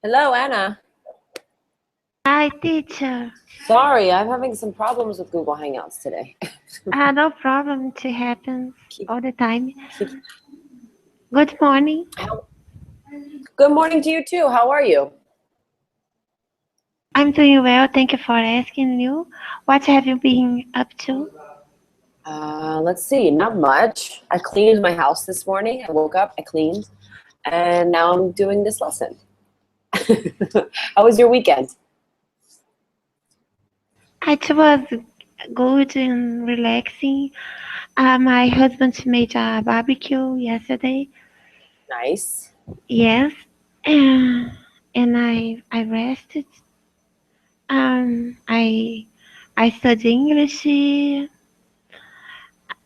Hello, Anna. Hi, teacher. Sorry, I'm having some problems with Google Hangouts today. No problem. It happens Keep, all the time. keep, Good morning. Good morning to you too. How are you? I'm doing well. Thank you for asking you. What have you been up to? Let's see, not much. I cleaned my house this morning. I woke up, I cleaned, and now I'm doing this lesson. How was your weekend? It was good and relaxing. My husband made a barbecue yesterday. Nice. Yes. Uh, and I rested. I studied English.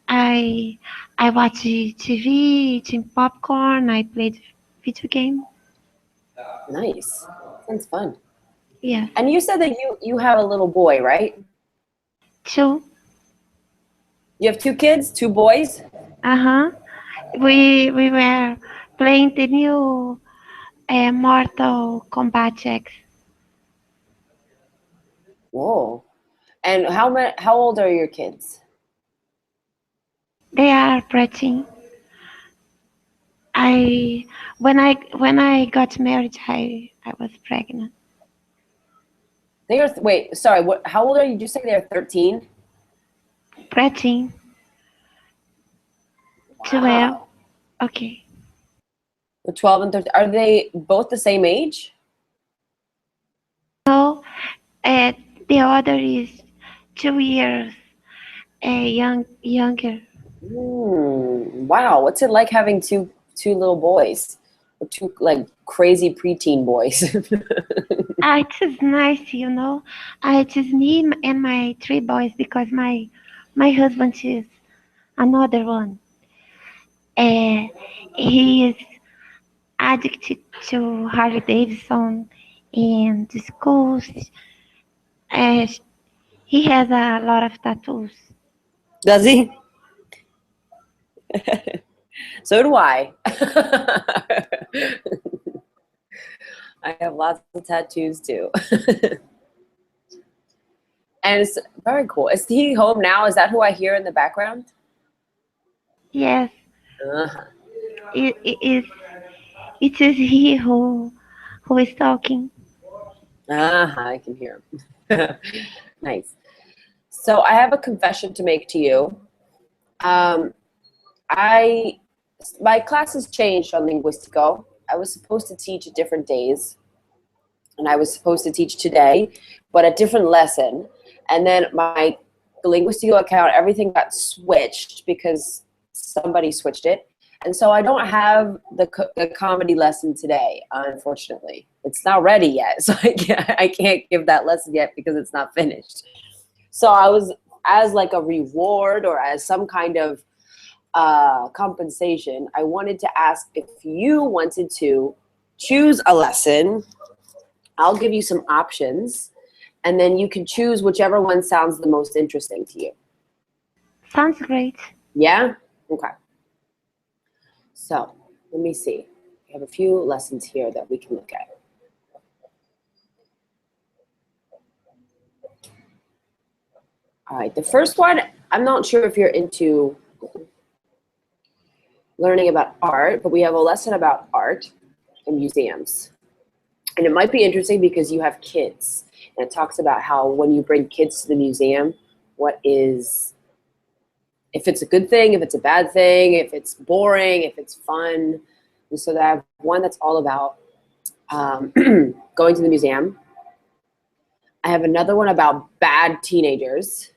I I watched TV, eating popcorn. I played video game. Nice. Sounds fun. Yes. And you said that you have a little boy, right? Two. You have two kids, two boys? Uh-huh. We were playing the new Mortal Kombat X. Whoa. And how old are your kids? They are pretty. I when I got married, I was pregnant. Wait, sorry, how old are you? Did you say they're 13? Pretty. 12. Wow. Okay. The 12 and 13. Are they both the same age? So uh, the other is 2 years younger. Wow. What's it like having two little boys? Or two like crazy preteen boys? It is nice, you know. It is me and my three boys because my husband is another one. Uh, he is addicted to Harley Davidson and the schools. Uh, he has a lot of tattoos. Does he? So do I. I have lots of tattoos too. And it's very cool. Is he home now? Is that who I hear in the background? Yes, Uh-huh. it it is he who is talking. Uh-huh, I can hear him. Nice. So I have a confession to make to you. Um, I my classes changed on Linguistico. I was supposed to teach at different days, and I was supposed to teach today, but a different lesson. And then my Linguistico account, everything got switched because somebody switched it. And so I don't have the comedy lesson today, unfortunately. It's not ready yet, so I can't give that lesson yet because it's not finished. So I was, as like a reward or as some kind of compensation, I wanted to ask if you wanted to choose a lesson. I'll give you some options, and then you can choose whichever one sounds the most interesting to you. Sounds great. Yeah? Okay. So let me see. We have a few lessons here that we can look at. All right. The first one, I'm not sure if you're into learning about art, but we have a lesson about art and museums. And it might be interesting because you have kids. And it talks about how when you bring kids to the museum, what is, if it's a good thing, if it's a bad thing, if it's boring, if it's fun. And so I have one that's all about going to the museum. I have another one about bad teenagers.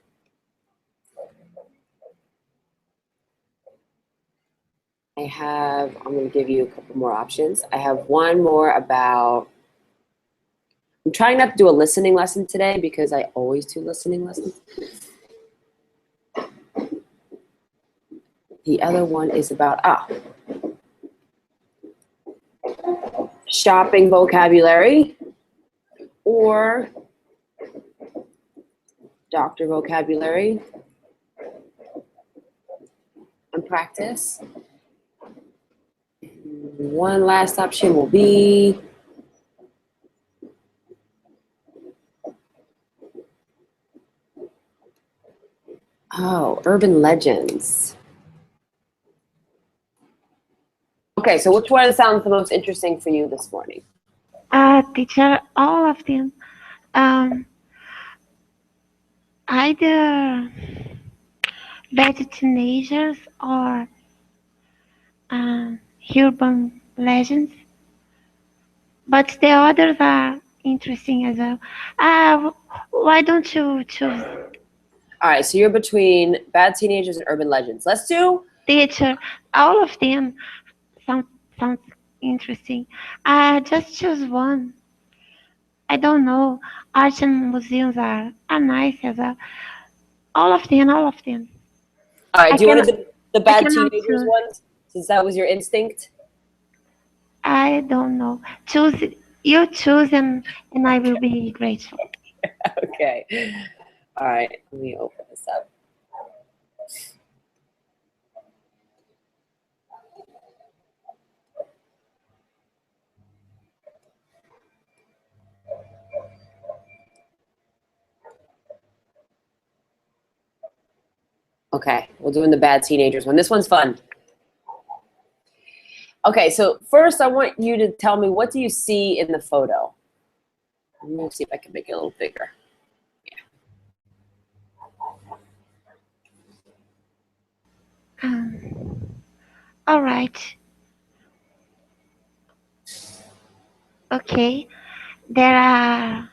I'm going to give you a couple more options. I have one more about, I'm trying not to do a listening lesson today because I always do listening lessons. The other one is about, shopping vocabulary or doctor vocabulary and practice. One last option will be Oh, urban legends. Okay, so which one sounds the most interesting for you this morning? Teacher, all of them. Um, Either bad teenagers or urban legends, but the others are interesting as well. Why don't you choose? All right, so you're between bad teenagers and urban legends. Let's do. Teacher, all of them sound sounds interesting. Just choose one. I don't know. Arts and museums are nice as well. All of them. All right, I do you want cannot to do the I bad cannot teenagers choose. ones since that was your instinct? I don't know. Choose you choose and I will be grateful. Okay. All right, let me open this up. Okay, we're doing the bad teenagers one. This one's fun. Okay, so first I want you to tell me, what do you see in the photo? Let me see if I can make it a little bigger. All right. Okay. There are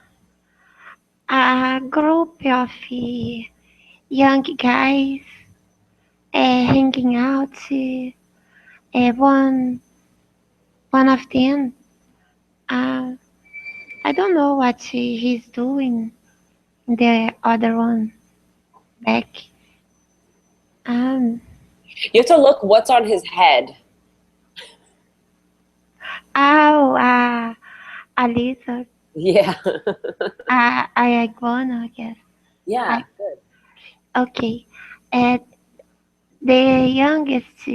a group of young guys hanging out. One of them. Uh, I don't know what he's doing. The other one back. Um. You have to look what's on his head. Oh. A lizard. Yeah. A iguana, I guess. Yeah, I, good. okay. Uh, the youngest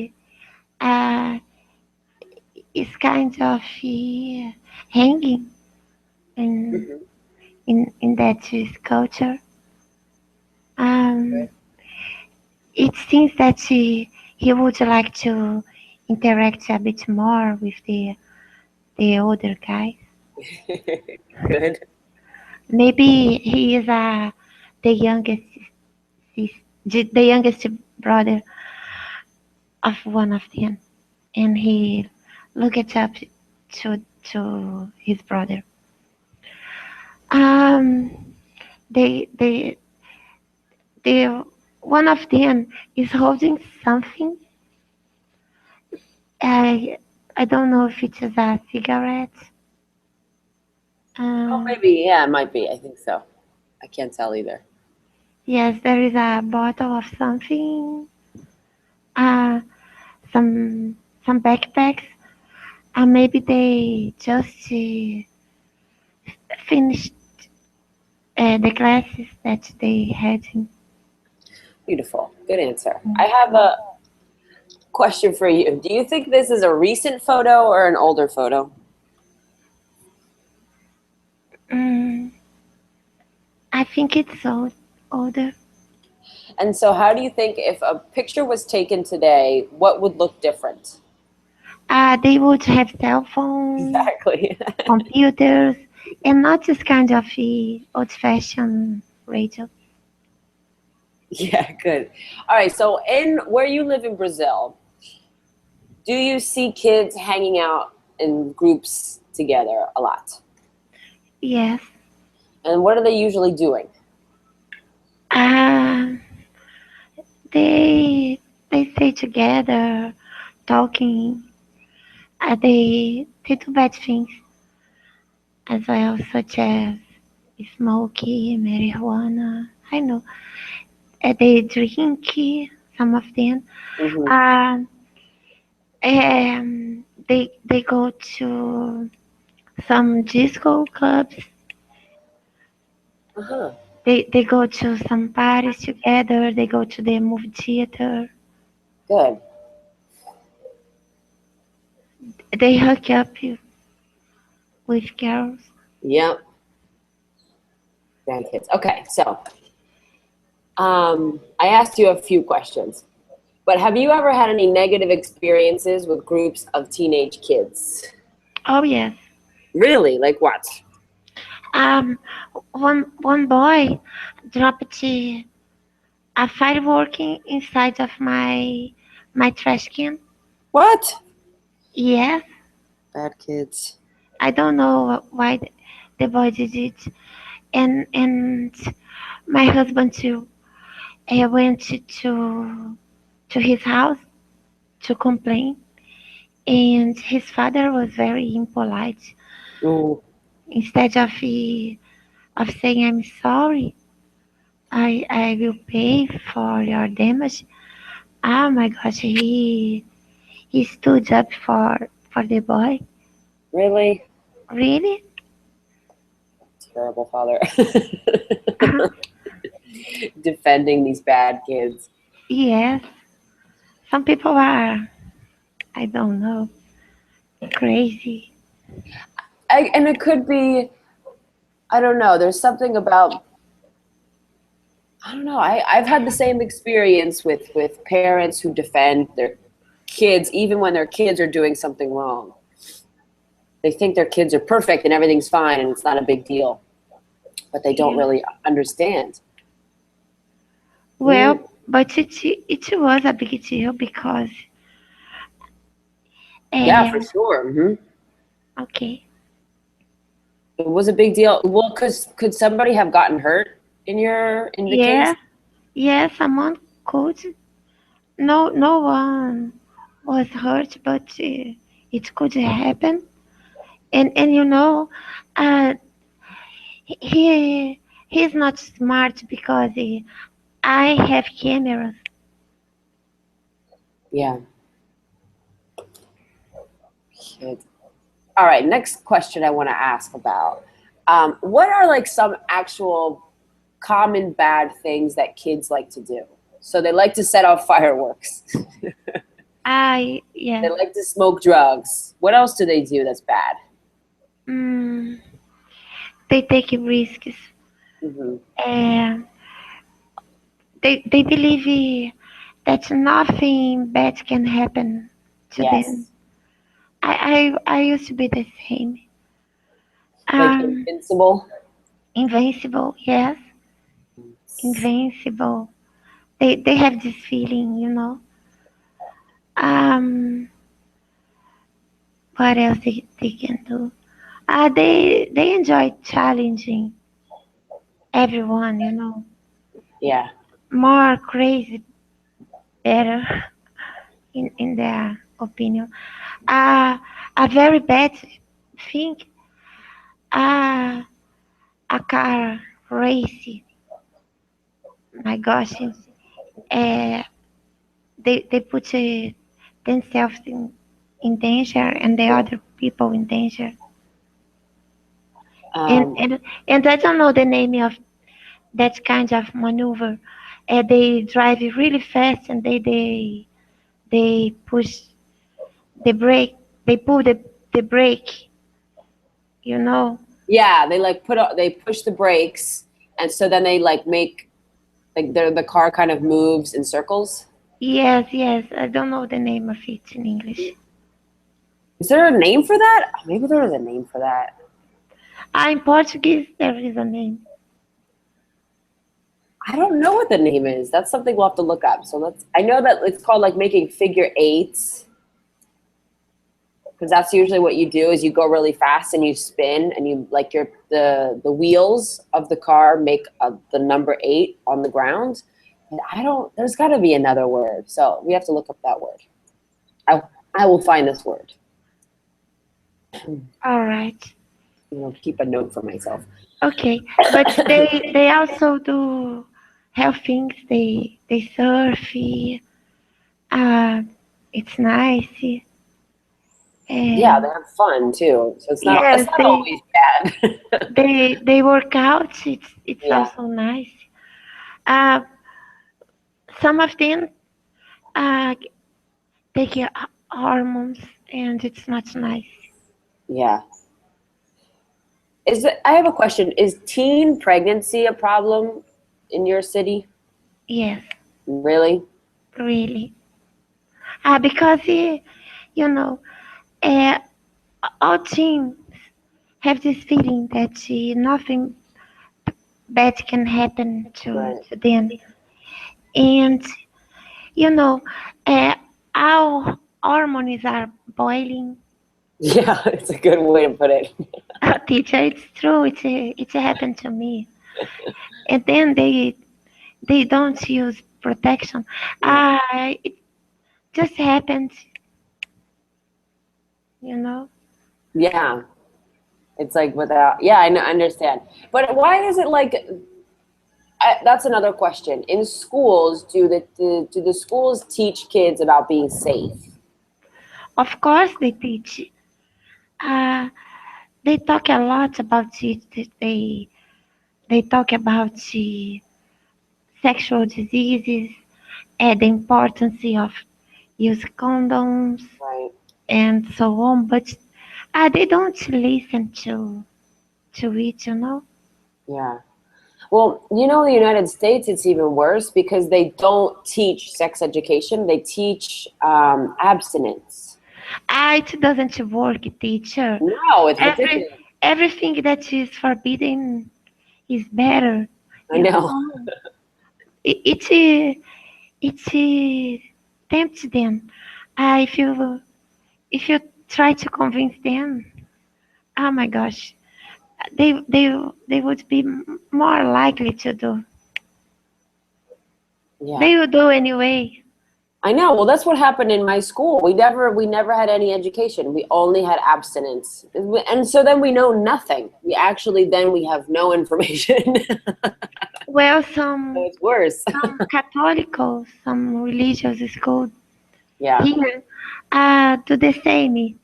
uh, is kind of hanging in Mhm. in that sculpture. Um, it seems that he would like to interact a bit more with the older guy. Good. Maybe he is the youngest the youngest brother of one of them, and he looked up to his brother. Um, they the one of them is holding something. I I don't know if it is a cigarette. Oh, Um, maybe. Yeah, it might be. I think so. I can't tell either. yes, there is a bottle of something. Uh, some some backpacks. And maybe they just finished the classes that they had. Beautiful. Good answer. I have a question for you. Do you think this is a recent photo or an older photo? Mm, I think it's older. And so, how do you think if a picture was taken today, what would look different? They would have cell phones, Exactly. computers, and not just kind of old-fashioned radio. Yeah, good. All right. So, in where you live in Brazil, do you see kids hanging out in groups together a lot? Yes. And what are they usually doing? Uh, they they stay together, talking. They do bad things as well, such as smoking, marijuana. I know. They drink, some of them. Hmm. Uh, they go to some disco clubs. Uh-huh. They go to some parties together. They go to the movie theater. Good. They hook up with girls. Yep. Grandkids. Okay. So, I asked you a few questions, but have you ever had any negative experiences with groups of teenage kids? Oh yes. Really? Like what? Um, one boy dropped a firework inside of my trash can. What? Yes, Bad kids. I don't know why the boy did it, and my husband too. Went to his house to complain, and his father was very impolite. Ooh, Instead of saying I'm sorry, I will pay for your damage. Oh my gosh, he stood up for the boy. really? Really? Terrible father. Defending these bad kids. Yes. Some people are, I don't know, crazy. And it could be, I don't know, there's something about, I don't know, I've had the same experience with parents who defend their kids even when their kids are doing something wrong. They think their kids are perfect and everything's fine and it's not a big deal, but they don't Yeah. really understand. Well, Mm, but it was a big deal because, yeah, for um, sure. okay, It was a big deal. Well, cause could somebody have gotten hurt in the case? yeah, yeah, someone could. No one was hurt, but it could happen. And uh, he's not smart because I have cameras. Yeah. Kids. All right, next question I want to ask about. What are like some actual common bad things that kids like to do? So they like to set off fireworks. They Yes. like to smoke drugs. What else do they do that's bad? Mm, they take risks. Hmm. And they believe that nothing bad can happen to them. Yes. I used to be the same. Like Um, invincible. Invincible, yes, invincible. They have this feeling. Um, what else they can do? They enjoy challenging everyone. Yeah. More crazy, better in their opinion. Uh, a very bad thing. Uh, a car race. My gosh, they put themselves in danger and the other people in danger. And Um, and and I don't know the name of that kind of maneuver. They drive really fast and they push the brake. They pull the brake. You know. yeah, they like they push the brakes, and so then they like make like the car kind of moves in circles. Yes, yes. I don't know the name of it in English. Is there a name for that? Maybe there is a name for that. In Portuguese, there is a name. I don't know what the name is. That's something we'll have to look up. So let's. I know that it's called like making figure eights because that's usually what you do is you go really fast and you spin and you like the wheels of the car make the number 8 on the ground. And I don't. There's got to be another word. So we have to look up that word. I I will find this word. All right. Keep a note for myself. Okay, but they also do have things. They surf. Uh, it's nice. Yeah, they And have fun too. So it's yes, not always bad. they work out. It's Yeah. also nice. Uh, some of them uh, take hormones, and it's not nice. Yeah. I have a question. Is teen pregnancy a problem in your city? Yes, Really? really. Because you know, uh, all teens have this feeling that nothing bad can happen Right. to them, and you know, uh, our hormones are boiling. Yeah, it's a good way to put it. Teacher, it's true. It's happened to me, and then they don't use protection. Yeah. It just happens, you know. Yeah. It's like without, yeah, I understand. But why is it like, that's another question. In schools, do the schools teach kids about being safe? Of course, they teach. Uh, they talk a lot about it. They talk about sexual diseases and the importance of use condoms Right. and so on. But they don't listen to it, you know. Yeah. Well, the United States, it's even worse because they don't teach sex education. They teach abstinence. It doesn't work, teacher. No, it's Every ridiculous. everything that is forbidden is better. I You know. know, it tempts them. If you try to convince them, oh my gosh, they would be more likely to do. Yeah. They would do anyway. I know. Well, that's what happened in my school. We never had any education. We only had abstinence. And so then we know nothing. We have no information. Well, So it's worse. some Catholics, some religious schools Yeah. here do the same,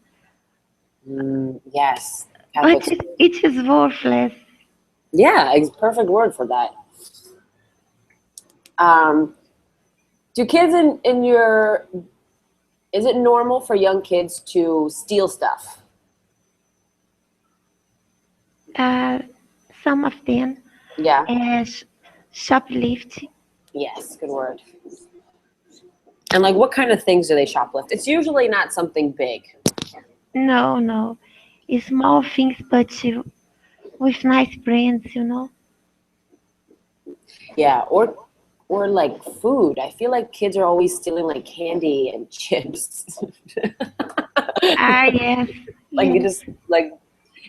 Yes. but Catholics. it is worthless. Yeah, perfect word for that. Um, do kids in your, is it normal for young kids to steal stuff? Uh, some of them Yeah. as shoplift. Yes, good word. And like what kind of things do they shoplift? It's usually not something big. No, no, it's small things, but with nice brands, you know. Yeah, or like food. I feel like kids are always stealing like candy and chips. Yes, Like you yes, just like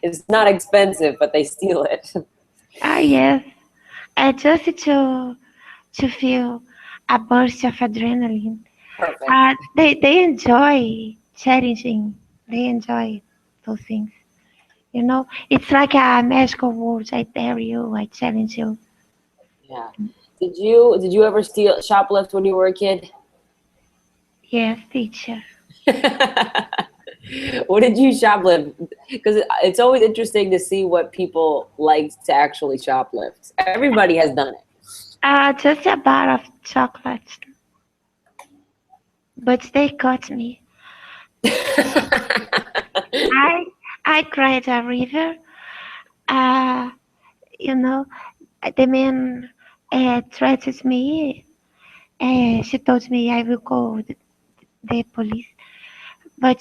it's not expensive, but they steal it. yes. Just to feel a burst of adrenaline. Perfect. They enjoy challenging. They enjoy those things. You know, it's like a magical world. I dare you. I challenge you. Yeah. Did you ever steal shoplift when you were a kid? Yes, teacher. What did you shoplift? Because it's always interesting to see what people like to actually shoplift. Everybody has done Just a bar of chocolate, but they caught me. it. I I cried a river. Uh, you know, the man threatened me. She told me I will call the police, but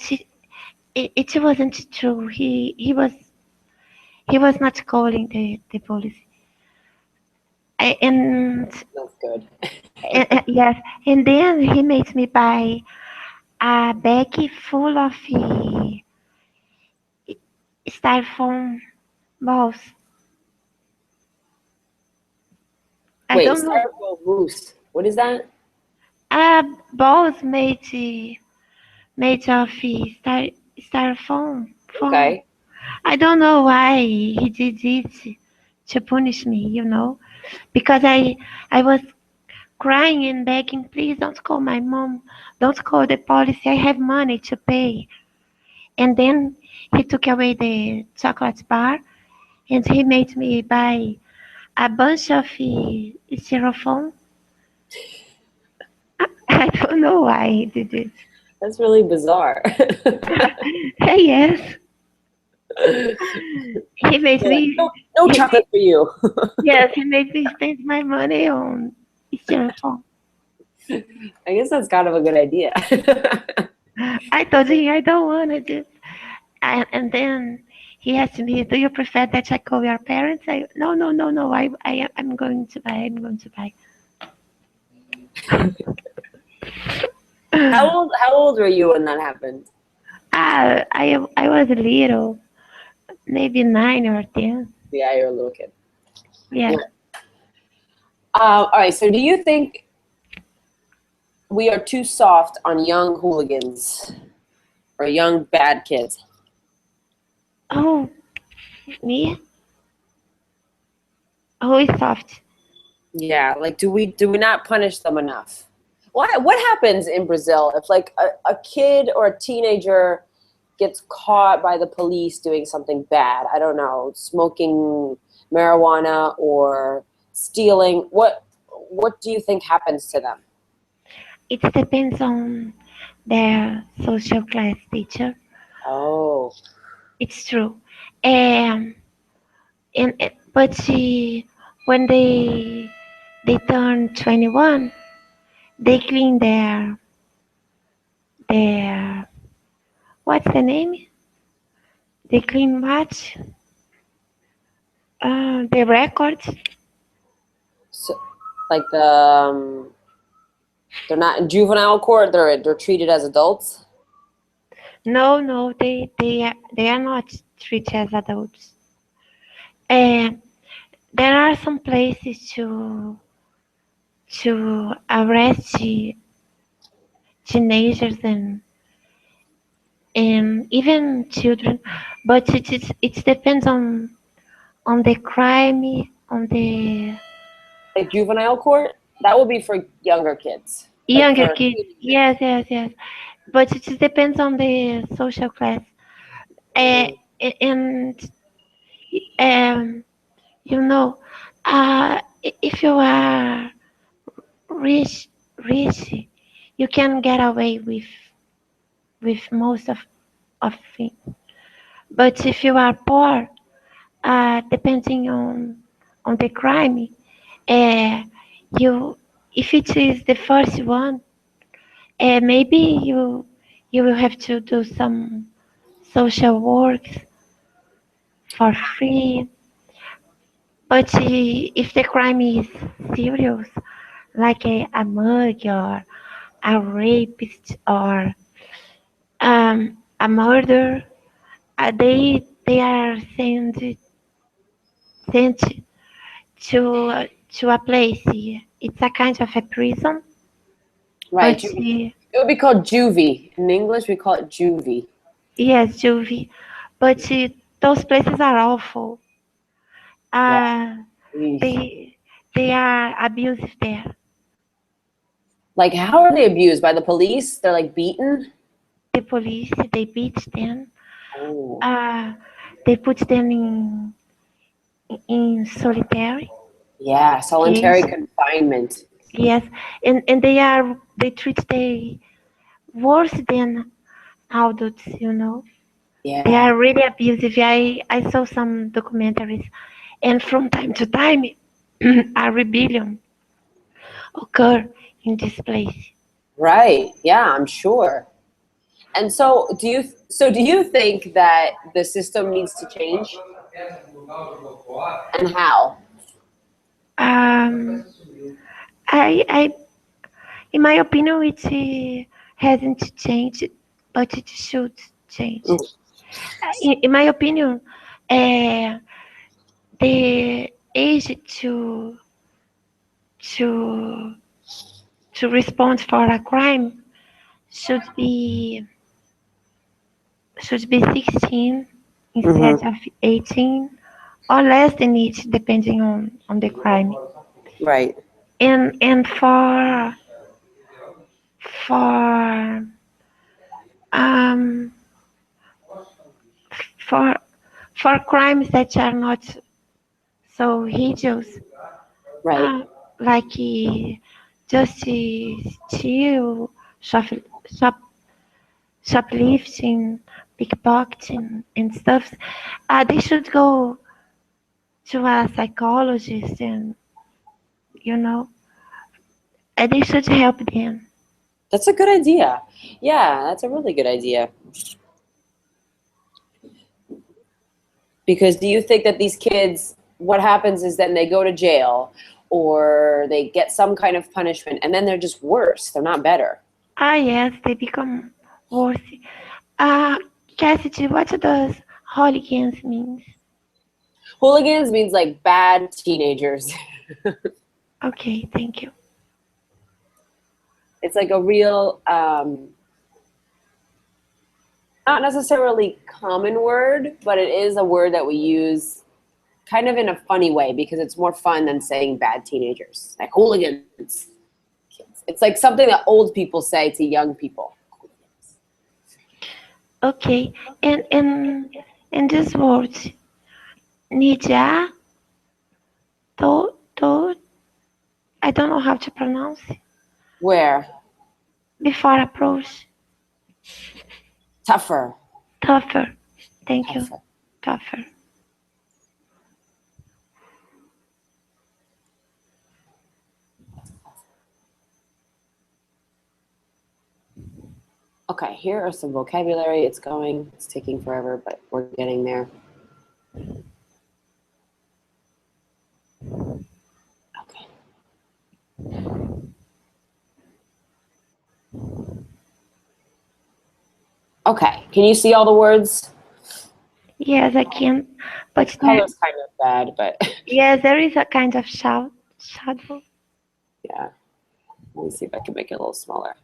it wasn't true. He was not calling the police. And That's good. yes, and then he made me buy a bag full of styrofoam balls. I Wait, don't know. styrofoam mousse. What is that? Balls made of styrofoam foam. Okay. I don't know why he did it to punish me, because I was crying and begging, please don't call my mom, don't call the police, I have money to pay. And then he took away the chocolate bar and he made me buy a bunch of styrofoam. I don't know why he did it. That's really bizarre. Yes, he made They're like, me. no, no He made, chocolate for you. yes, he made me spend my money on. styrofoam. I guess that's kind of a good idea. I told him I don't want to do. And then he asked me, "Do you prefer that I call your parents?" No, no, no, no. I'm going to buy. I'm going to buy. How old were you when that happened? I was little, maybe 9 or 10. Yeah, you're a little kid. Yeah. All right. So, do you think we are too soft on young hooligans or young bad kids? Oh, me? Who is soft? Yeah. Like, do we not punish them enough? What happens in Brazil if like a kid or a teenager gets caught by the police doing something bad? I don't know, smoking marijuana or stealing. What do you think happens to them? It depends on their social class, teacher. Oh, It's true. Um, but when they turn 21, they clean their what's the name? They clean what? The records. so like they're not in juvenile court. They're treated as adults. No, no, they are not treated as adults. And there are some places to arrest teenagers and even children, but it depends on the crime, on the Like juvenile court, that would be for younger kids, like younger for kids. Yes, yes, yes. But it depends on the social class. Uh, mm, and um, you know, if you are rich, rich, you can get away with most of things. But if you are poor, depending on the crime, uh, you if it is the first one, maybe you will have to do some social work for free. But if the crime is serious, like a mug or a rapist or a murder, they are sent to a place. It's a kind of a prison, right. but It would be called juvie in English. We call it juvie. yes, juvie. But those places are awful. Yeah. Uh, Eesh. they are abusive there. Like, how are they abused by the police? They're like beaten. The police they beat them. Oh, Uh, they put them in solitary yeah, solitary cage. confinement. Yes, and they treat they worse than adults. They Yeah, are really abusive. I saw some documentaries, and from time to time, a rebellion occur in this place. right. Yeah, I'm sure. And so do you think that the system needs to change, and how? Um, I, in my opinion, it hasn't changed, but it should change. In my opinion, uh, the age to to respond for a crime should be 16 instead Mm-hmm. of 18 or less than it, depending on the crime. Right. And for um for for crimes that are not so hideous, Right. uh, like just steal, shop, shop, shoplifting, pickpocketing, and stuff, they should go to a psychologist and you know They should help them. That's a good idea. Yeah, that's a really good idea. Because do you think that these kids, what happens is then they go to jail or they get some kind of punishment and then they're just worse. They're not better. Ah, yes, they become worse. Uh, Cassidy, what does hooligans mean? Hooligans means like bad teenagers. Okay, thank you. It's like a real, not necessarily common word, but it is a word that we use kind of in a funny way because it's more fun than saying bad teenagers. Like hooligans. It's like something that old people say to young people. Okay, and this word, Nija, to, I don't know how to pronounce it. Where? Before approach, Tougher. tougher. Thank you, Tougher. tougher. Okay, here are some vocabulary. It's taking forever, but we're getting there. Okay. Okay, can you see all the words? Yes, I can, The but there, color's kind of bad, but yes, there is a kind of shadow. yeah. Let me see if I can make it a little smaller.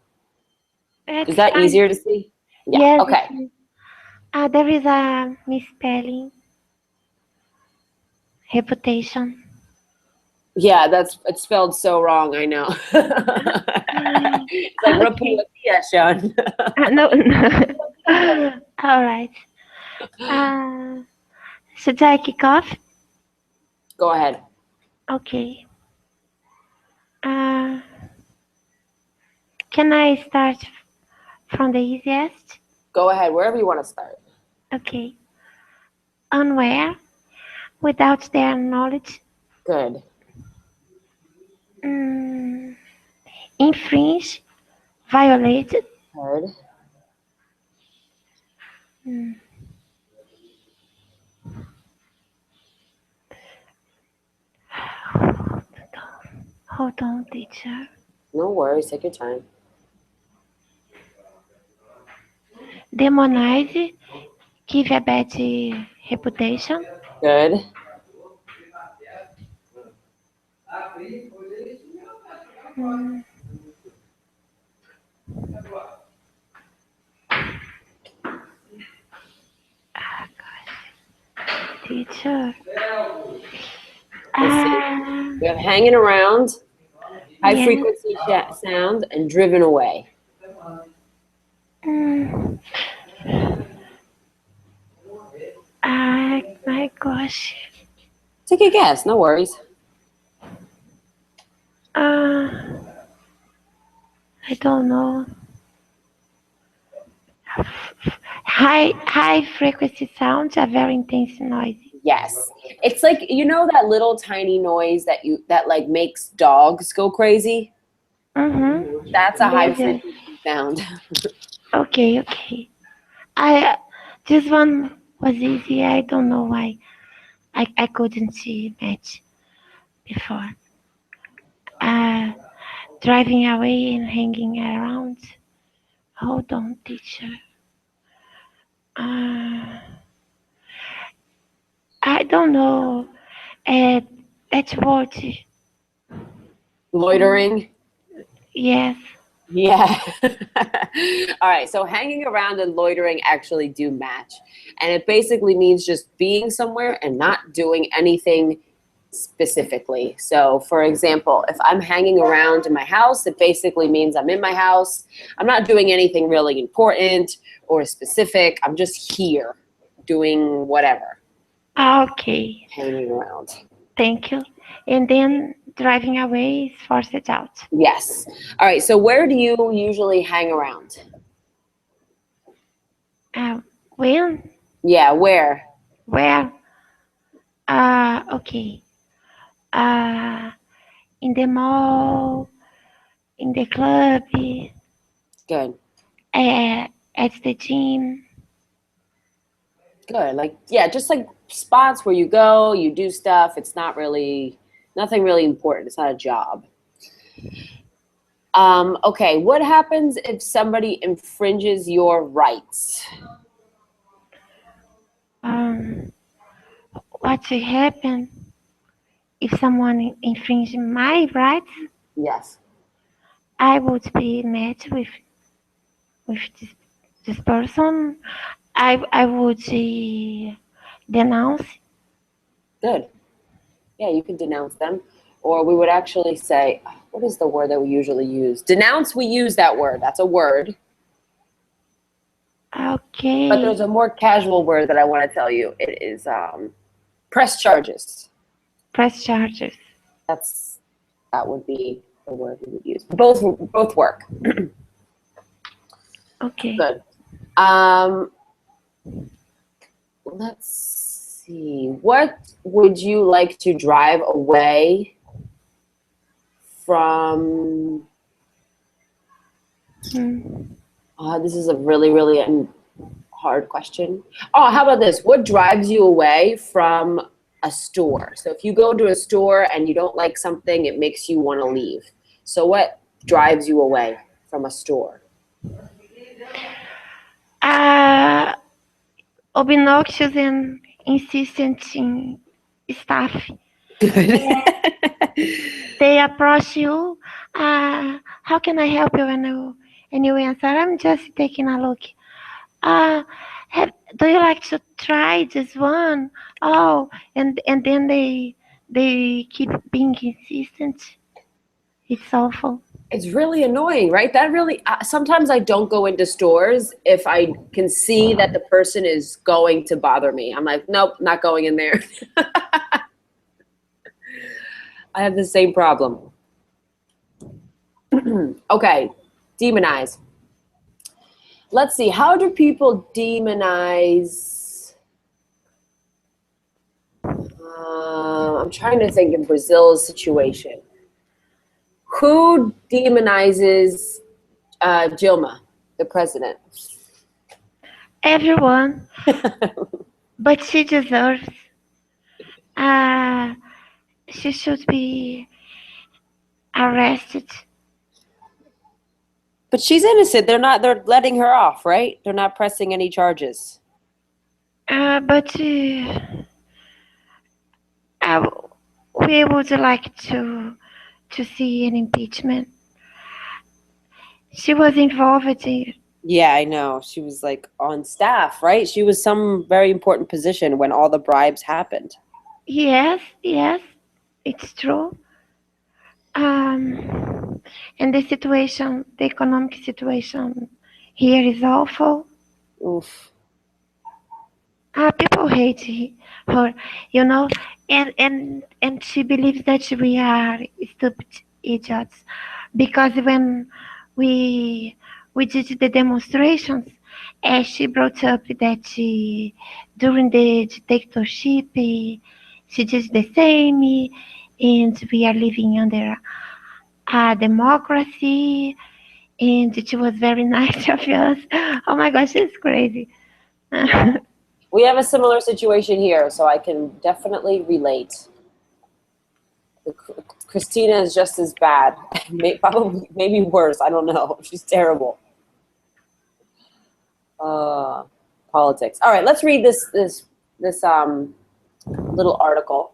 It's Is that fine. easier to see? Yeah, Yes, okay. there is a misspelling. Reputation. Yeah, it's spelled so wrong, I know. It's like Okay. reputation. No, no. All right. Uh, should I kick off? Go ahead. Okay. Uh, can I start from the easiest? Go ahead, wherever you want to start. Okay. Unaware, without their knowledge. Good. Mm, infringe, violate. Good. Mm, hold on, teacher. No worries, take your time. Demonize, give a bad reputation. Good. Mm, teacher. Let's see. Ah, We have hanging around, high yes. frequency sound, and driven away. Mm, ah, my gosh. Take a guess, no worries. Uh, I don't know. High frequency sounds are very intense and noisy. Yes. It's like that little tiny noise that like makes dogs go crazy? Mm-hmm. That's a high Yes, yes. frequency sound. Okay, okay. I this one was easy. I don't know why I couldn't see match before. Uh, driving away and hanging around. Hold on, teacher. Uh, I don't know. Uh, that word. Mm, Loitering. yes. Yeah. All right. So hanging around and loitering actually do match. And it basically means just being somewhere and not doing anything specifically. So, for example, if I'm hanging around in my house, it basically means I'm in my house. I'm not doing anything really important or specific. I'm just here doing whatever, Okay. hanging around. Thank you. And then driving away is forced out. Yes. All right. So, where do you usually hang around? Uh, when? Yeah, where? Where? Okay. Uh, in the mall, in the club, Good. at the gym. Good. Like, yeah, just like spots where you go, you do stuff. It's not really, nothing really important. It's not a job. Okay, what happens if somebody infringes your rights? Um, what will happen if someone infringes my rights? Yes. I would be met with this person. I would denounce. Good. Yeah, you can denounce them. Or we would actually say, what is the word that we usually use? Denounce, we use that word. That's a word. But there's Okay. a more casual word that I want to tell you. It is press charges. Press charges. That would be the word we would use. Both work. Okay. Good. Let's see. What would you like to drive away from? This is a really, really hard question. Oh, how about this? What drives you away from a store? So if you go to a store and you don't like something, it makes you want to leave. So what drives you away from a store? Obnoxious and insistent staff. Good. They approach you. How can I help you? And you answer, I'm just taking a look. Uh, do you like to try this one? Oh, and then they keep being insistent. It's awful. It's really annoying, right? That really, sometimes I don't go into stores if I can see that the person is going to bother me. I'm like, nope, not going in there. I have the same problem. Okay, demonize. Let's see, how do people demonize? I'm trying to think in Brazil's situation. Who demonizes Dilma, the president? Everyone, but she deserves. Uh, she should be arrested. But she's innocent. They're letting her off, right? They're not pressing any charges. But we would like to see an impeachment. She was involved in. Yeah, I know. She was like on staff, right? She was some very important position when all the bribes happened. Yes, it's true. And the economic situation here is awful. Oof. People hate her, and she believes that we are stupid idiots because when we we did the demonstrations, she brought up that during the dictatorship, she did the same, and we are living under a democracy, and it was very nice of us. Oh my gosh, it's crazy. Yeah. We have a similar situation here, so I can definitely relate. Christina is just as bad, probably maybe worse. I don't know. She's terrible. Politics. All right, let's read this little article.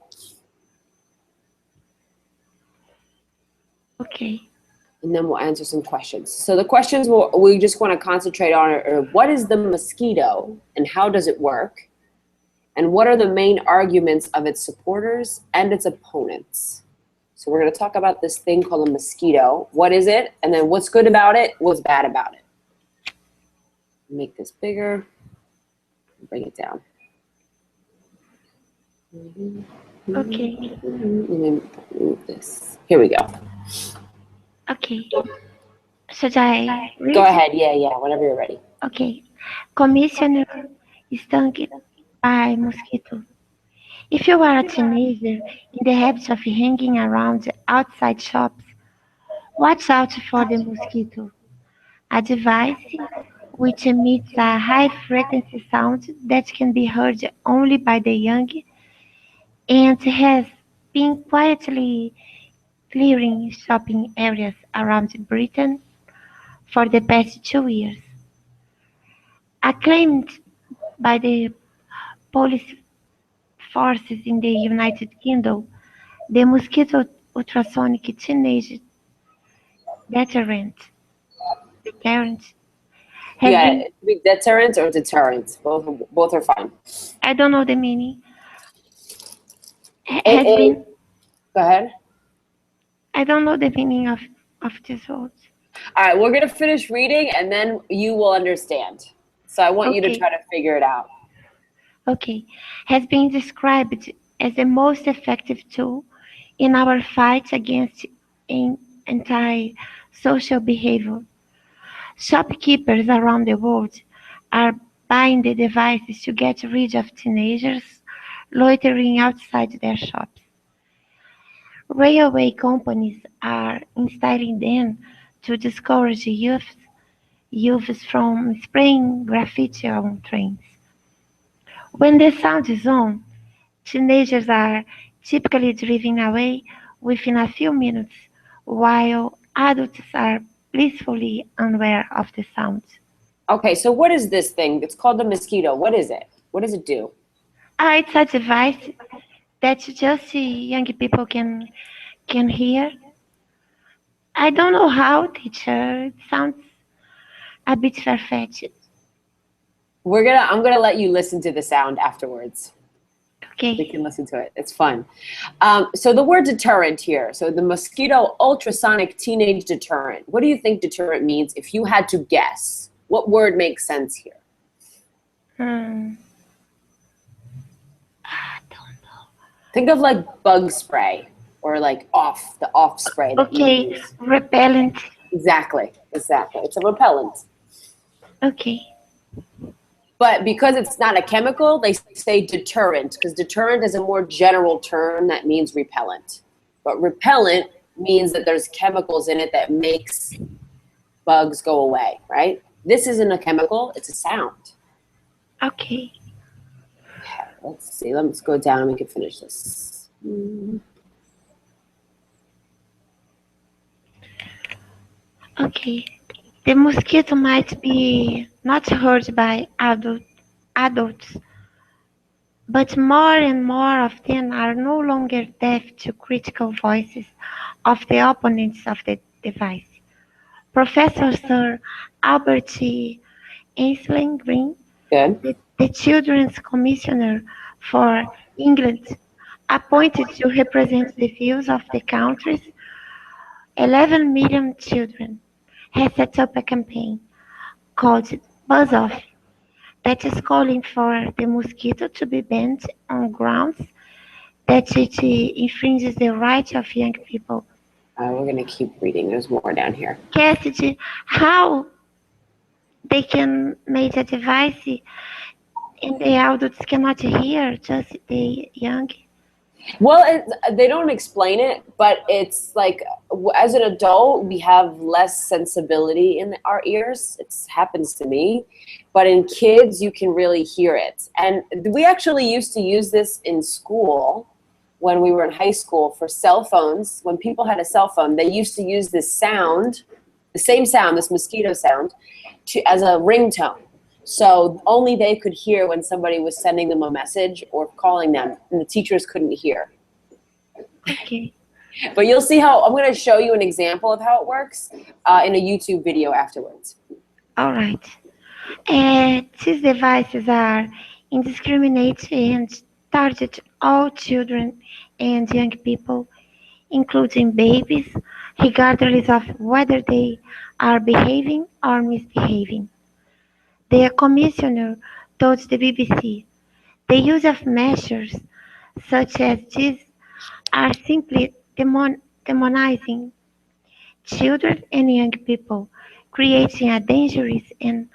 Okay. And then we'll answer some questions. So the questions we just want to concentrate on are what is the mosquito and how does it work? And what are the main arguments of its supporters and its opponents? So we're going to talk about this thing called a mosquito. What is it? And then what's good about it? What's bad about it? Make this bigger. Bring it down. Okay. And then move this. Here we go. Okay. Should I read? Go ahead. Yeah. Whenever you're ready. Okay. Commissioner is stung by mosquito. If you are a teenager in the habit of hanging around outside shops Watch out for the mosquito, a device which emits a high-frequency sound that can be heard only by the young and has been quietly clearing shopping areas around Britain for the past 2 years. Acclaimed by the police forces in the United Kingdom, the mosquito ultrasonic teenage deterrent has Yeah, been, it could be deterrent or deterrent. Both are fine. I don't know the meaning, It, has been, it, go ahead. I don't know the meaning of this word. All right, we're gonna finish reading and then you will understand. So I want you to Okay, try to figure it out. okay, has been described as the most effective tool in our fight against in anti-social behavior. Shopkeepers around the world are buying the devices to get rid of teenagers loitering outside their shops. Railway companies are installing them to discourage youths from spraying graffiti on trains. When the sound is on, teenagers are typically driven away within a few minutes, while adults are blissfully unaware of the sound. Okay, so what is this thing? It's called the mosquito. What is it? What does it do? It's a device that just young people can hear. I don't know how, teacher. It sounds a bit far-fetched. I'm gonna let you listen to the sound afterwards. We Okay. can listen to it. It's fun. So the word deterrent here. So the mosquito ultrasonic teenage deterrent. What do you think deterrent means if you had to guess? What word makes sense here? Hmm. I don't know. Think of like bug spray or like the off spray that you Okay, use. repellent. Exactly. It's a repellent. Okay. But because it's not a chemical, they say deterrent because deterrent is a more general term that means repellent. But repellent means that there's chemicals in it that makes bugs go away, right? This isn't a chemical, it's a sound. Okay. Okay, let's see. Let's go down and we can finish this. Okay. The mosquito might be not heard by adults, but more and more of them are no longer deaf to critical voices of the opponents of the device. Professor Sir Albert Ainslie Green, Good. the Children's Commissioner for England, appointed to represent the views of the country's 11 million children, has set up a campaign called Buzz Off that is calling for the mosquito to be banned on grounds that it infringes the rights of young people. We're going to keep reading. There's more down here. Cassidy, how they can make a device and the adults cannot hear, just the young? Well, they don't explain it, but it's like as an adult, we have less sensibility in our ears. It happens to me. But in kids, you can really hear it. And we actually used to use this in school when we were in high school for cell phones. When people had a cell phone, they used to use this sound, the same sound, this mosquito sound, as a ringtone. So only they could hear when somebody was sending them a message or calling them, and the teachers couldn't hear. Okay. But you'll see how I'm going to show you an example of how it works in a YouTube video afterwards. All right. These devices are indiscriminate and target all children and young people, including babies, regardless of whether they are behaving or misbehaving. The commissioner told the BBC the use of measures such as these are simply demonizing children and young people, creating a dangerous and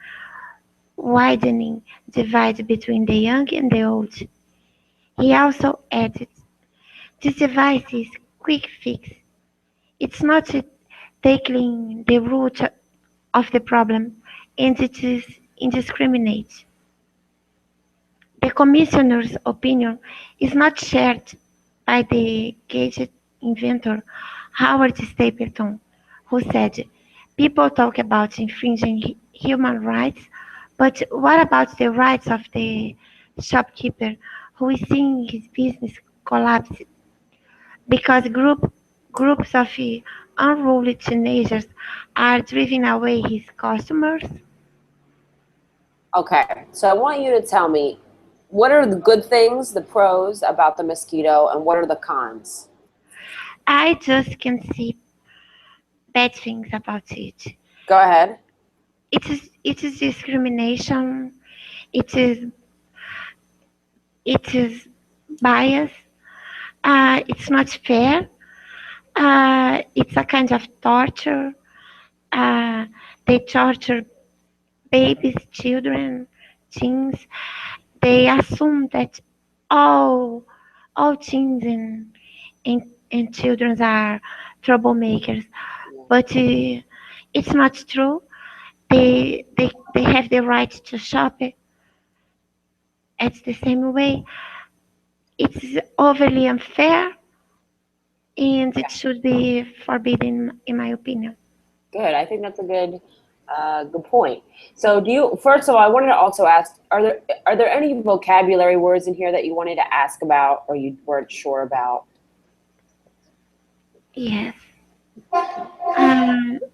widening divide between the young and the old. He also added, this device is quick fix. It's not tackling the root of the problem, and it is indiscriminate. The Commissioner's opinion is not shared by the gadget inventor Howard Stapleton, who said, "People talk about infringing human rights, but what about the rights of the shopkeeper who is seeing his business collapse because groups of unruly teenagers are driving away his customers?" Okay, so I want you to tell me, what are the good things, the pros about the mosquito, and what are the cons? I just can see bad things about it. Go ahead. It is discrimination. It is it is bias. It's not fair. It's a kind of torture. Uh, they torture babies, children, teens. They assume that all all teens and children are troublemakers, but it's not true. They have the right to shop at the same way. It's overly unfair and it should be forbidden, in my opinion. Good. I think that's a good point. So, first of all, I wanted to also ask: are there any vocabulary words in here that you wanted to ask about, or you weren't sure about? Yes.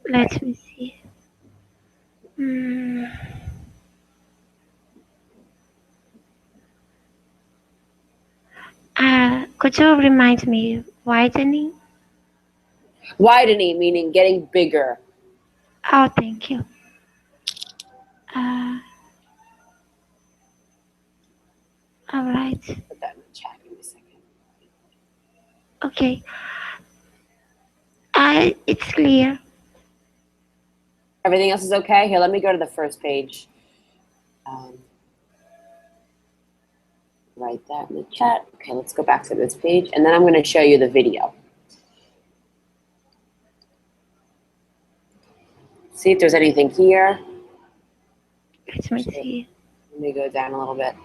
Let me see. Mm, could you remind me widening? Widening, meaning getting bigger. Oh, thank you. Uh, all right. Put that in the chat. Give me a second. Okay. It's clear. Everything else is okay. Here, let me go to the first page. Write that in the chat. Okay, let's go back to this page, and then I'm going to show you the video. See if there's anything here. Let me see. Let me go down a little bit.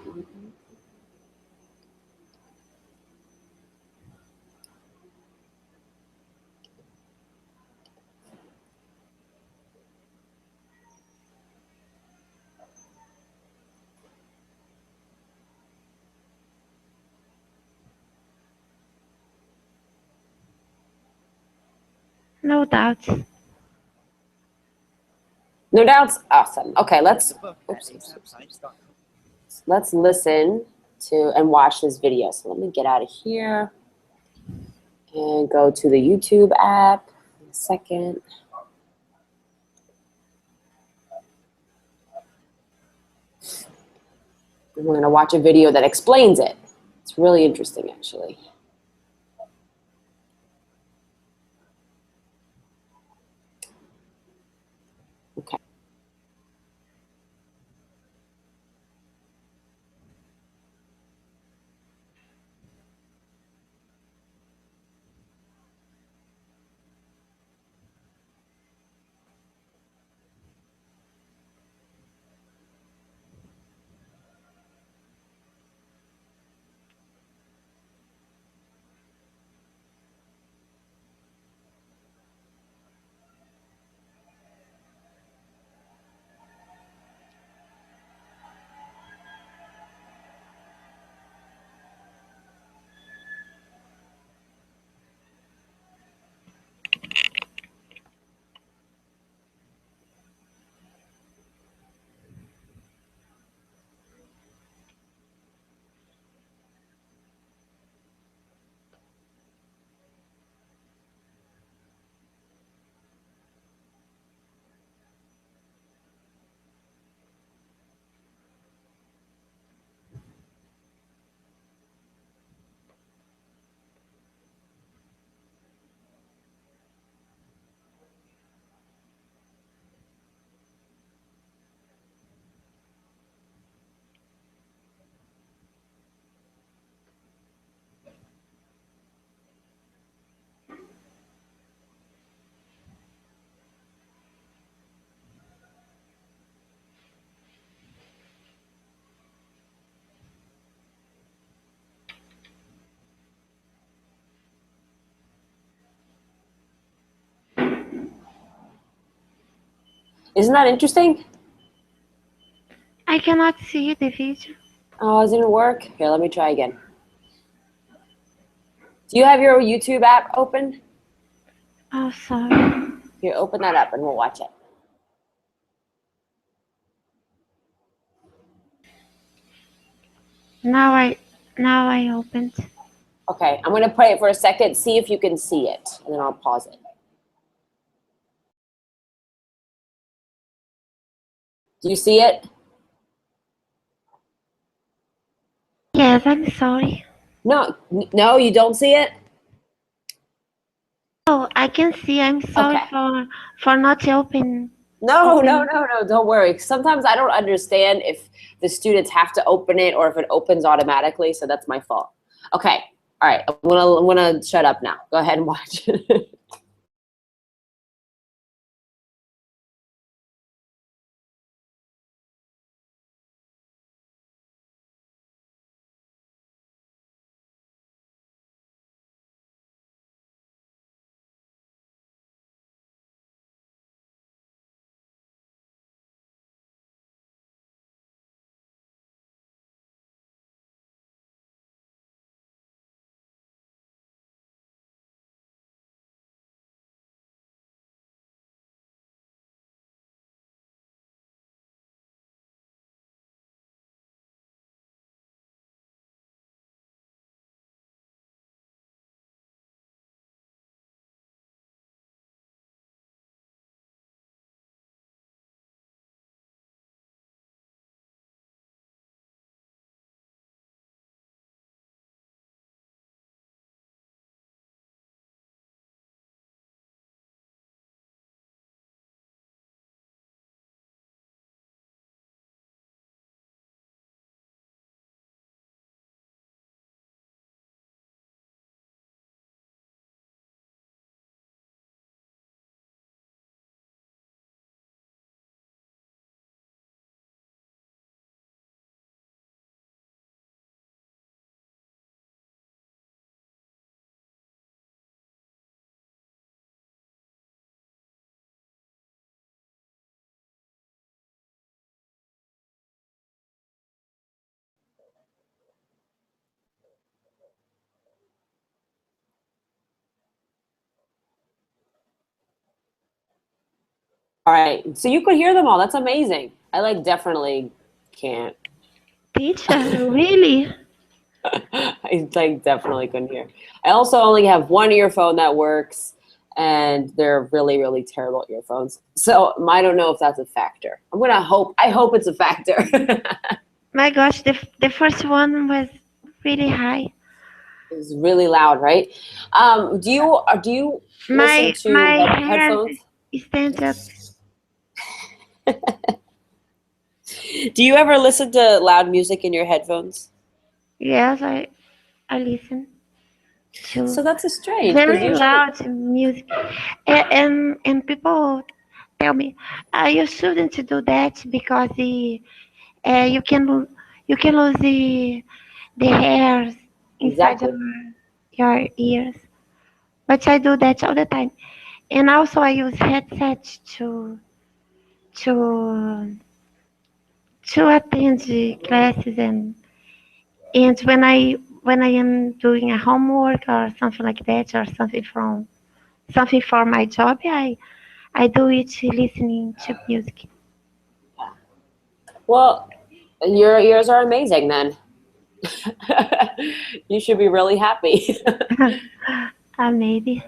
No doubts. No doubts. Awesome. Okay, let's listen to and watch this video. So let me get out of here and go to the YouTube app in a second. And we're going to watch a video that explains it. It's really interesting, actually. Okay. Isn't that interesting? I cannot see the video. Oh, it didn't work? Here, let me try again. Do you have your YouTube app open? Oh, sorry. Here, open that up and we'll watch it. Now I opened. Okay, I'm gonna play it for a second, see if you can see it, and then I'll pause it. Do you see it? Yes, I'm sorry. No, no, you don't see it? Oh, I can see. I'm sorry Okay. for not open. No, no, Open. no, no, don't worry. Sometimes I don't understand if the students have to open it or if it opens automatically, so that's my fault. Okay, all right, I'm gonna shut up now. Go ahead and watch. All right, so you could hear them all. That's amazing. I like definitely can't. Teacher, really? I like definitely couldn't hear. I also only have one earphone that works, and they're really, really terrible earphones. So I don't know if that's a factor. I hope it's a factor. My gosh, the first one was really high. It's really loud, right? Do you listen to My hand headphones? stands up. Do you ever listen to loud music in your headphones? Yes, I listen to So that's a strange because very usually loud music, and people tell me, you shouldn't do that because you can lose the hairs inside exactly. your ears. But I do that all the time, and also I use headsets to to attend the classes, and when I am doing a homework or something like that, or something for my job, I do it listening to music. Well, your ears are amazing then. You should be really happy. Maybe.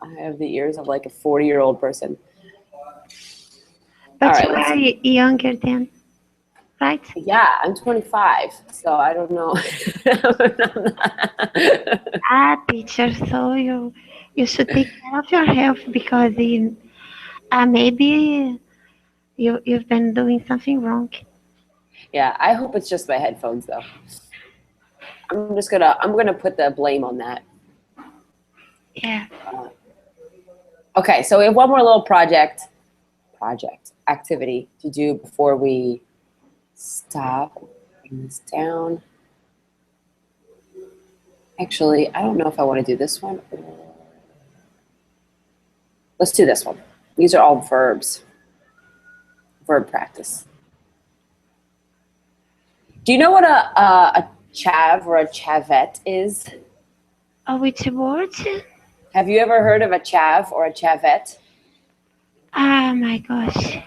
I have the ears of like a 40-year-old person. All But you right, let's are see. younger than, right? Yeah, I'm 25, so I don't know. Teacher, so you should take care of your health because maybe you've been doing something wrong. Yeah, I hope it's just my headphones though. I'm gonna put the blame on that. Yeah. Uh, okay, so we have one more little project activity to do before we stop. Bring this down. Actually, I don't know if I want to do this one. Let's do this one. These are all verbs. word practice. Do you know what a chav or a chavette is? Which word? Have you ever heard of a chav or a chavette? Oh my gosh.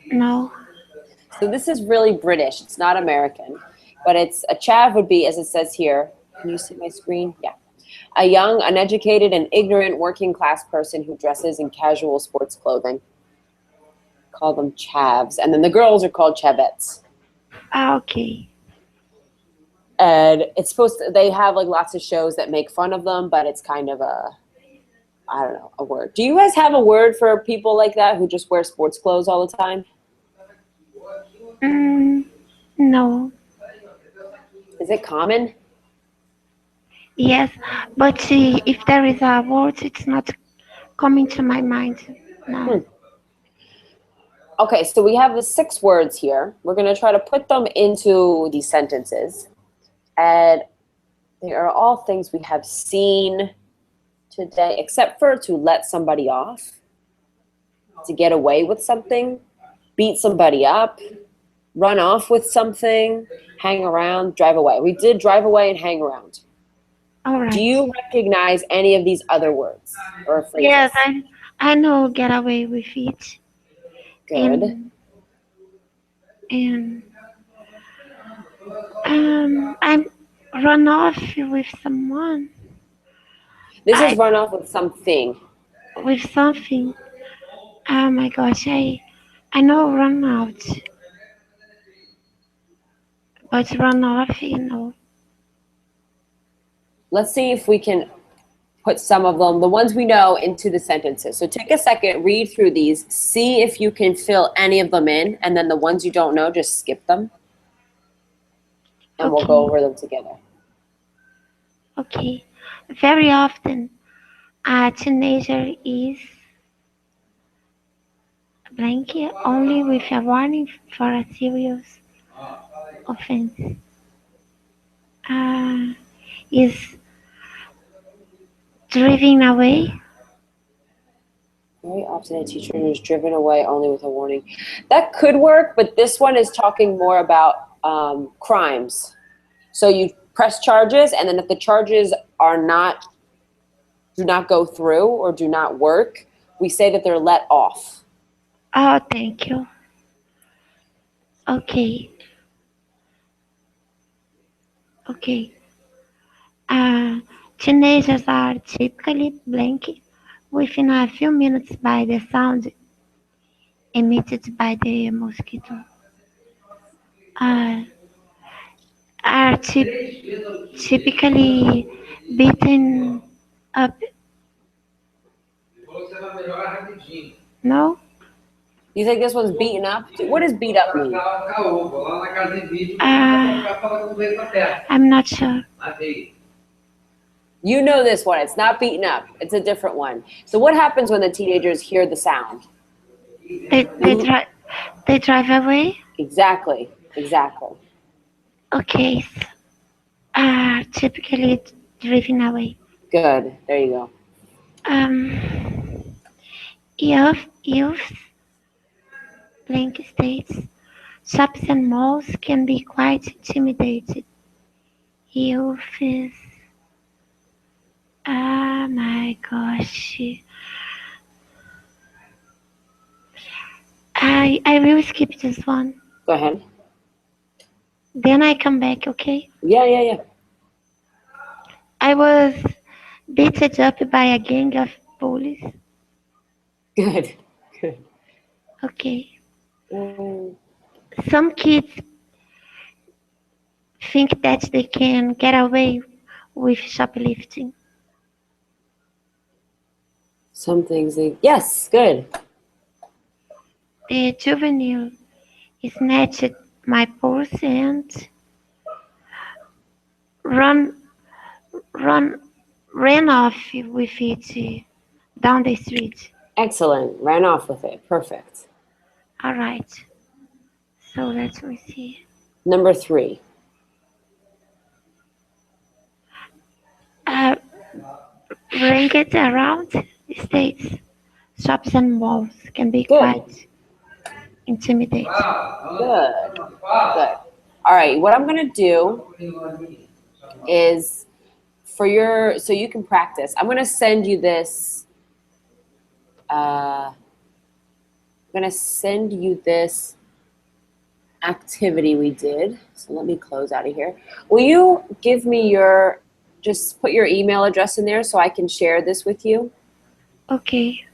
No. So this is really British. It's not American, but it's a chav would be, as it says here. Can you see my screen? Yeah. A young, uneducated, and ignorant working class person who dresses in casual sports clothing. Call them chavs. And then the girls are called chavettes. Okay. And it's supposed to, they have like lots of shows that make fun of them, but it's kind of I don't know, a word. Do you guys have a word for people like that who just wear sports clothes all the time? No. Is it common? Yes, but if there is a word, it's not coming to my mind now. Okay, so we have the 6 words here. We're going to try to put them into these sentences. And they are all things we have seen today, except for to let somebody off, to get away with something, beat somebody up, run off with something, hang around, drive away. We did drive away and hang around. All right. Do you recognize any of these other words or phrases? Yes, I know get away with it. Good. And I'm run off with someone. This is run off with something. With something. Oh my gosh, I know run out. But run off, Let's see if we can put some of them, the ones we know, into the sentences. So take a second, read through these, see if you can fill any of them in, and then the ones you don't know, just skip them. And we'll go over them together. Okay. Very often, a teenager is blank only with a warning for a serious offense. Is driven away. Very often a teacher is driven away only with a warning. That could work, but this one is talking more about crimes. So you press charges, and then if the charges do not go through or do not work, we say that they're let off. Oh, thank you. Okay. Teenagers are typically blank within a few minutes by the sound emitted by the mosquito. Are typically beaten up. No? You think this one's beaten up? What does beat up mean? I'm not sure. You know this one. It's not beaten up. It's a different one. So what happens when the teenagers hear the sound? They drive away? Exactly. Okay. Typically driven away. Good. There you go. Youth blank states. Shops and malls can be quite intimidating. Youth is... Oh my gosh. I will skip this one. Go ahead. Then I come back, okay? Yeah. I was beaten up by a gang of bullies. Good. Okay. Some kids think that they can get away with shoplifting. Some things yes, good. The juvenile snatched my purse and ran off with it down the street. Excellent. Ran off with it. Perfect. All right. So let me see. Number 3. Ranked around states, shops and malls can be Good. quite intimidate. Good. Good. All right. What I'm going to do is so you can practice. I'm going to send you this. I'm going to send you this activity we did. So let me close out of here. Will you give me just put your email address in there so I can share this with you? Okay.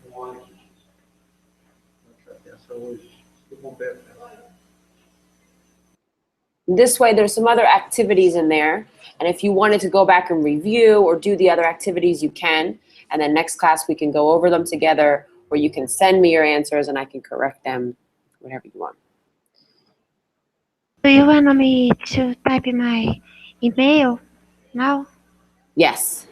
This way, there's some other activities in there. And if you wanted to go back and review or do the other activities, you can. And then next class, we can go over them together, or you can send me your answers and I can correct them, whatever you want. Do you want me to type in my email now? Yes.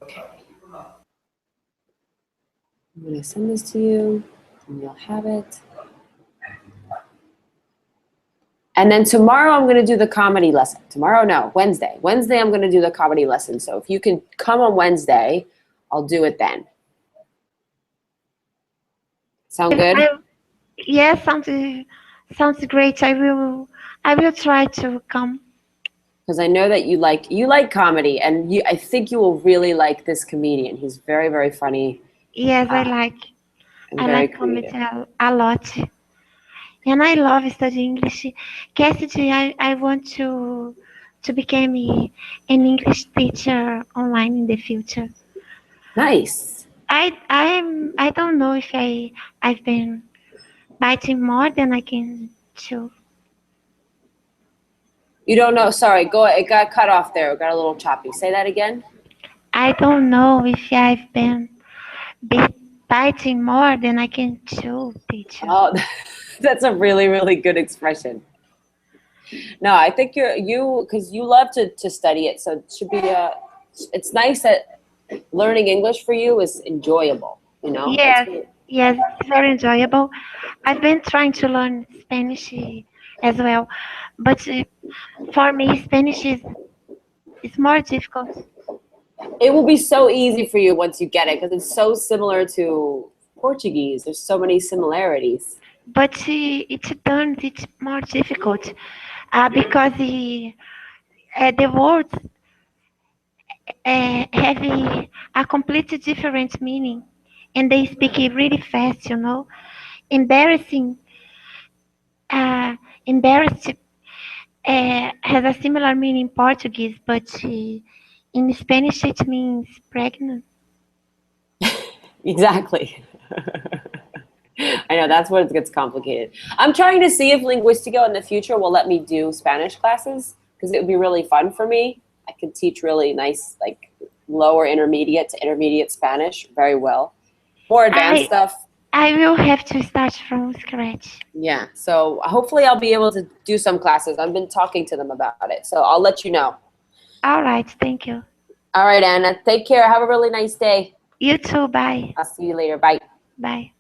Okay. I'm going to send this to you, and you'll have it. And then tomorrow I'm going to do the comedy lesson. Tomorrow, no, Wednesday. Wednesday I'm going to do the comedy lesson. So if you can come on Wednesday, I'll do it then. Sound good? Yes, sounds great. I will try to come. Because I know that you like comedy, and I think you will really like this comedian. He's very, very funny. Yes, and I very like comedy creative. a lot. And I love studying English. Cassidy, I want to become an English teacher online in the future. Nice. I don't know if I've been biting more than I can chew. You don't know. Sorry, it got cut off there. It got a little choppy. Say that again. I don't know if I've been biting more than I can chew, teacher. Oh, that's a really, really good expression. No, I think because you love to study it, so it should be it's nice that learning English for you is enjoyable, you know? Yes, yes, it's very enjoyable. I've been trying to learn Spanish as well, but for me, Spanish is more difficult. It will be so easy for you once you get it because it's so similar to Portuguese. There's so many similarities. But it's more difficult because the words have a completely different meaning, and they speak it really fast. Embarrassing, embarrassed has a similar meaning in Portuguese, but in Spanish it means pregnant. Exactly. I know, that's where it gets complicated. I'm trying to see if Linguistico in the future will let me do Spanish classes because it would be really fun for me. I could teach really nice, like lower intermediate to intermediate Spanish very well. More advanced stuff. I will have to start from scratch. Yeah, so hopefully I'll be able to do some classes. I've been talking to them about it, so I'll let you know. All right, thank you. All right, Anna, take care. Have a really nice day. You too, bye. I'll see you later. Bye. Bye.